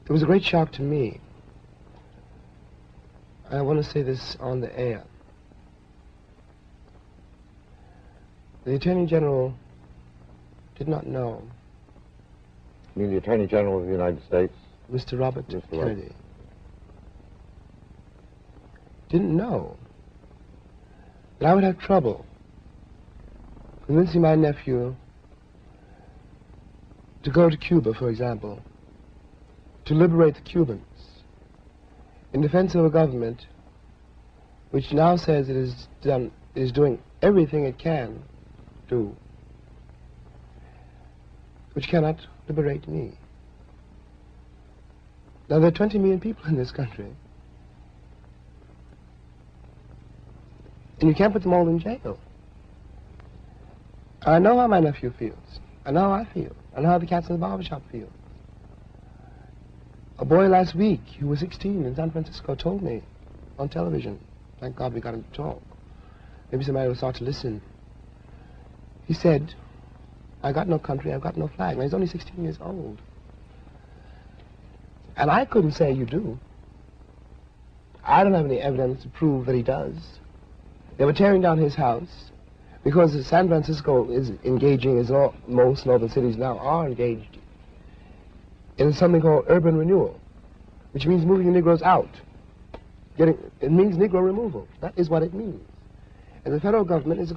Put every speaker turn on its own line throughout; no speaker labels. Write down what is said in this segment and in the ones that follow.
It was a great shock to me. I want to say this on the air. The Attorney General did not know.
You mean the Attorney General of the United States?
Mr. Robert Kennedy. Didn't know that I would have trouble convincing my nephew to go to Cuba, for example, to liberate the Cubans in defense of a government which now says it is doing everything it can do, which cannot liberate me. Now, there are 20 million people in this country, and you can't put them all in jail. I know how my nephew feels. I know how I feel. I know how the cats in the barbershop feel. A boy last week who was 16 in San Francisco told me on television, thank God we got him to talk. Maybe somebody will start to listen. He said, I got no country, I've got no flag. Now, he's only 16 years old. And I couldn't say you do. I don't have any evidence to prove that he does. They were tearing down his house because San Francisco is engaging, as most northern cities now are engaged, in something called urban renewal, which means moving the Negroes out. It means Negro removal. That is what it means. And the federal government is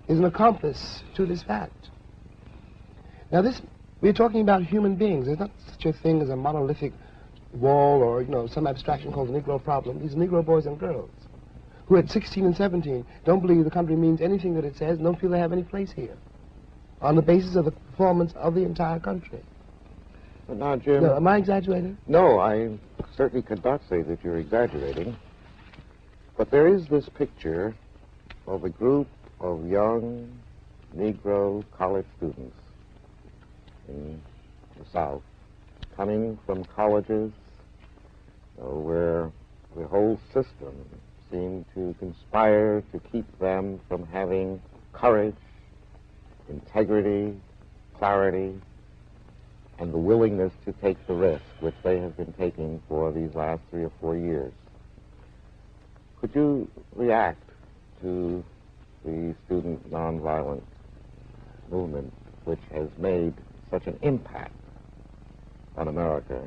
an accomplice to this fact. Now, we're talking about human beings. There's not such a thing as a monolithic wall or, some abstraction called the Negro problem. These Negro boys and girls who at 16 and 17 don't believe the country means anything that it says, don't feel they have any place here on the basis of the performance of the entire country.
But now, Jim...
No, am I exaggerating?
No, I certainly could not say that you're exaggerating. But there is this picture of a group of young Negro college students in the South coming from colleges where the whole system seemed to conspire to keep them from having courage, integrity, clarity, and the willingness to take the risk which they have been taking for these last 3 or 4 years. Could you react to the student nonviolent movement which has made such an impact on America,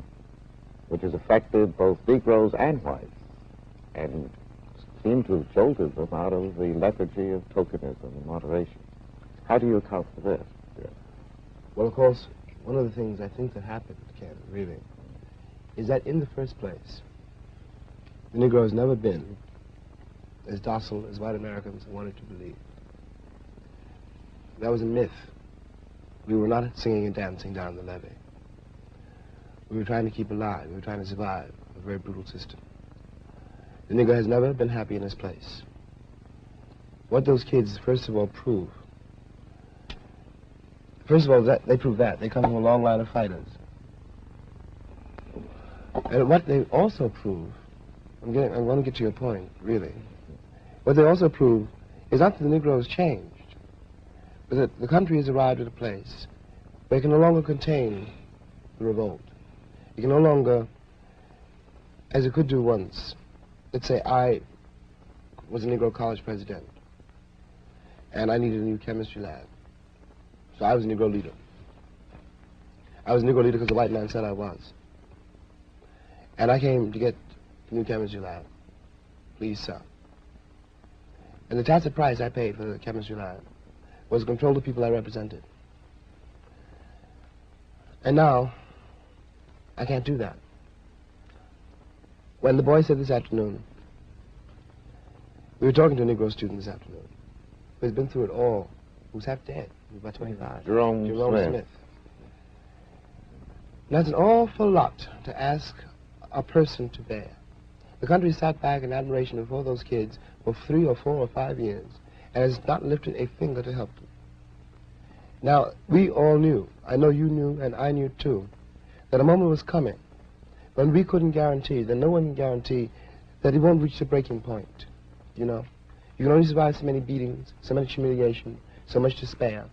which has affected both Negroes and whites, and seemed to have jolted them out of the lethargy of tokenism and moderation? How do you account for this? Yeah.
Well, of course, one of the things I think that happened, Ken, really, is that in the first place, the Negro has never been as docile as white Americans wanted to believe. That was a myth. We were not singing and dancing down the levee. We were trying to keep alive. We were trying to survive a very brutal system. The Negro has never been happy in his place. What those kids, first of all, prove, they prove that. They come from a long line of fighters. And what they also prove, I'm going to get to your point, really. What they also prove is not that the Negro has changed, but that the country has arrived at a place where it can no longer contain the revolt. It can no longer, as it could do once, let's say I was a Negro college president, and I needed a new chemistry lab. So I was a Negro leader. I was a Negro leader because the white man said I was. And I came to get the new chemistry lab. Please, sir. And the tacit price I paid for the chemistry lab was to control the people I represented. And now, I can't do that. When the boy said this afternoon, we were talking to a Negro student this afternoon, who's been through it all, who's half dead, who's about 25.
Jerome Smith.
And that's an awful lot to ask a person to bear. The country sat back in admiration before those kids for 3 or 4 or 5 years and has not lifted a finger to help them. Now, we all knew, I know you knew and I knew too, that a moment was coming when we couldn't guarantee, that no one can guarantee that it won't reach the breaking point, You can only survive so many beatings, so much humiliation, so much despair,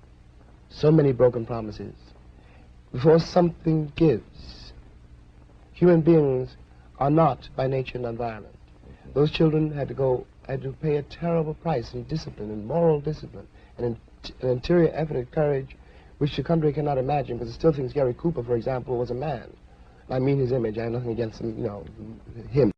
so many broken promises, before something gives. human beings are not by nature and environment. Those children had to pay a terrible price in discipline, in moral discipline, and an interior effort and courage which the country cannot imagine, because it still thinks Gary Cooper, for example, was a man. I mean his image. I have nothing against him, him.